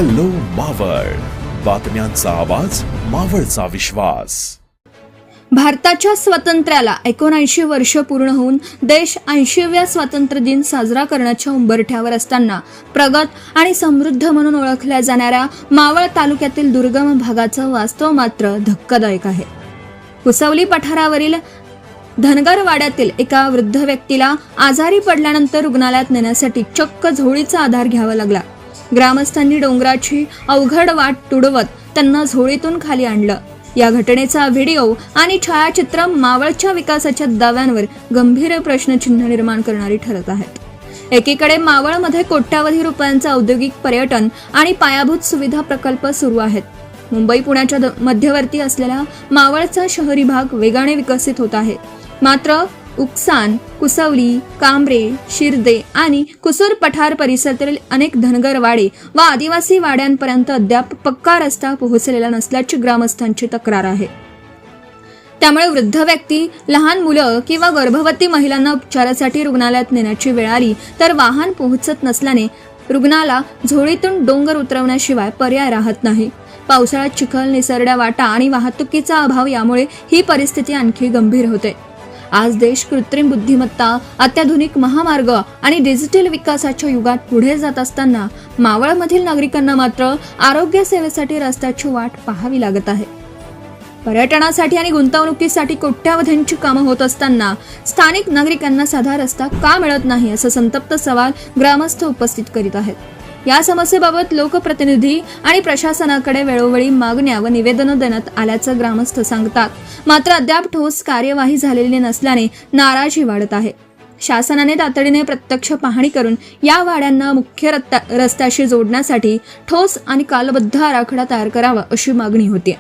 Hello Maval, बातम्यांचा आवाज, मावळचा विश्वास. भारताच्या स्वातंत्र्याला 79 वर्ष पूर्ण होऊन देश 80व्या स्वातंत्र्य दिन साजरा करण्याच्या उंबरठ्यावर असताना प्रगत आणि समृद्ध म्हणून ओळखल्या जाणाऱ्या मावळ तालुक्यातील दुर्गम भागाचं वास्तव मात्र धक्कादायक आहे. कुसवली पठारावरील धनगर वाड्यातील एका वृद्ध व्यक्तीला आजारी पडल्यानंतर रुग्णालयात नेण्यासाठी चक्क झोळीचा आधार घ्यावा लागला. ग्रामस्थांनी डोंगराची अवघड वाट तुडवत त्यांना झोळीतून खाली आणलं. या घटनेचा व्हिडिओ आणि छायाचित्र मावळच्या विकासाच्या दाव्यांवर गंभीर प्रश्नचिन्ह निर्माण करणारी ठरत आहेत. एकीकडे मावळमध्ये कोट्यावधी रुपयांचा औद्योगिक, पर्यटन आणि पायाभूत सुविधा प्रकल्प सुरू आहेत. मुंबई पुण्याच्या मध्यवर्ती असलेला मावळचा शहरी भाग वेगाने विकसित होत आहे. मात्र उकसान, कुसवली, कांबरे, शिर्दे आणि कुसूर पठार परिसरातील अनेक धनगर वाडे व आदिवासी वाड्यांपर्यंत अद्याप पक्का रस्ता पोहोचलेला नसल्याची ग्रामस्थांची तक्रार आहे. त्यामुळे वृद्ध व्यक्ती, लहान मुलं किंवा गर्भवती महिलांना उपचारासाठी रुग्णालयात नेण्याची वेळ आली तर वाहन पोहोचत नसल्याने रुग्णाला झोळीतून डोंगर उतरवण्याशिवाय पर्याय राहत नाही. पावसाळ्यात चिखल, निसरड्या वाटा आणि वाहतुकीचा अभाव यामुळे ही परिस्थिती आणखी गंभीर होते. आज देश कृत्रिम बुद्धिमत्ता, अत्याधुनिक महामार्ग आणि डिजिटल विकासाच्या युगात पुढे जात असताना मावळमधील नागरिकांना मात्र आरोग्य सेवेसाठी रस्त्याची वाट पाहावी लागत आहे. पर्यटनासाठी आणि गुंतवणुकीसाठी कोट्यावधींची कामं होत असताना स्थानिक नागरिकांना साधा रस्ता का मिळत नाही, असा संतप्त सवाल ग्रामस्थ उपस्थित करीत आहेत. या समस्येबाबत लोकप्रतिनिधी आणि प्रशासनाकडे वेळोवेळी मागण्या व निवेदनं देण्यात आल्याचं ग्रामस्थ सांगतात. मात्र अद्याप ठोस कार्यवाही झालेली नसल्याने नाराजी वाढत आहे. शासनाने तातडीने प्रत्यक्ष पाहणी करून या वाड्यांना मुख्य रस्त्याशी जोडण्यासाठी ठोस आणि कालबद्ध आराखडा तयार करावा, अशी मागणी होती.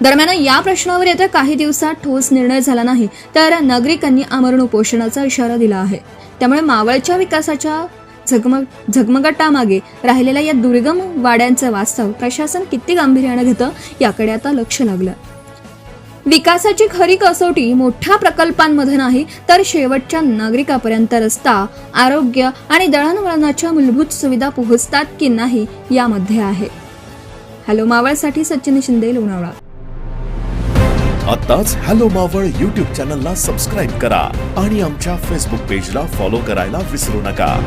दरम्यान या प्रश्नावर येत्या काही दिवसात ठोस निर्णय झाला नाही तर नागरिकांनी आमरण उपोषणाचा इशारा दिला आहे. त्यामुळे मावळच्या विकासाच्या झगमगाटामागे राहिलेल्या या दुर्गम वाड्यांचं वास्तव प्रशासन किती गांभीर्याने घेतं याकडे आता लक्ष लागलं. विकासाची खरी कसोटी मोठ्या प्रकल्पांमध्ये नाही तर शेवटच्या नागरिकापर्यंत रस्ता, आरोग्य आणि दळणवळणाच्या मूलभूत सुविधा पोहोचतात की नाही यामध्ये आहे. हॅलो मावळसाठी सचिन शिंदे, लोणावळा. आताच हॅलो मावळ YouTube चॅनलला सबस्क्राईब करा आणि आमच्या फेसबुक पेजला फॉलो करायला विसरू नका.